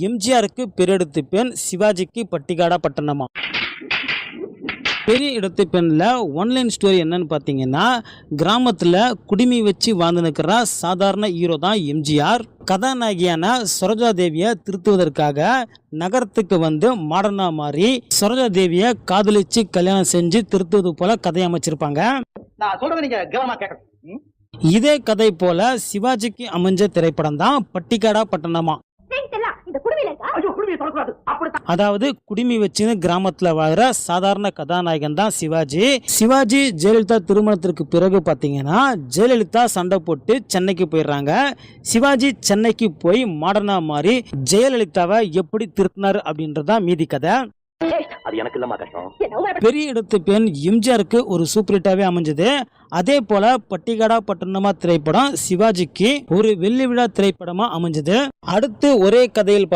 எம்ஜிஆருக்கு பெரியெடுத்து பெண், சிவாஜிக்கு பட்டிக்காடா பட்டணமா. பெரிய இடத்து பெண்ணில் ஒன்லைன் ஸ்டோரி என்னன்னு பார்த்தீங்கன்னா, கிராமத்தில் குடிமி வச்சு வாழ்ந்து நிற்கிற சாதாரண ஹீரோ தான் எம்ஜிஆர். கதாநாயகியான சரோஜா தேவியை திருத்துவதற்காக நகரத்துக்கு வந்து மாடர்னா மாறி சரோஜா தேவியை காதலிச்சு கல்யாணம் செஞ்சு திருத்துவது போல கதையை அமைச்சிருப்பாங்க. இதே கதை போல சிவாஜிக்கு அமைஞ்ச திரைப்படம் தான் பட்டிக்காடா பட்டணமா. அதாவது குடிமி வச்சுன்னு கிராமத்துல வாழ்ற சாதாரண கதாநாயகன் தான் சிவாஜி. சிவாஜி ஜெயலலிதா திருமணத்திற்கு பிறகு பாத்தீங்கன்னா ஜெயலலிதா சண்டை போட்டு சென்னைக்கு போயிடுறாங்க. சிவாஜி சென்னைக்கு போய் மாடர்னா மாறி ஜெயலலிதாவை எப்படி திருத்தினார் அப்படின்றதான் மீதி கதை. பெரிய இடத்து பெண் எம்ஜிஆருக்கு ஒரு சூப்பர் ஹிட்டாவே அமைஞ்சது. அதே போல பட்டிக்காடா பட்டணமா திரைப்படம் சிவாஜிக்கு ஒரு வெள்ளி விழா திரைப்படமா அமைஞ்சது. அடுத்து ஒரே கதையில்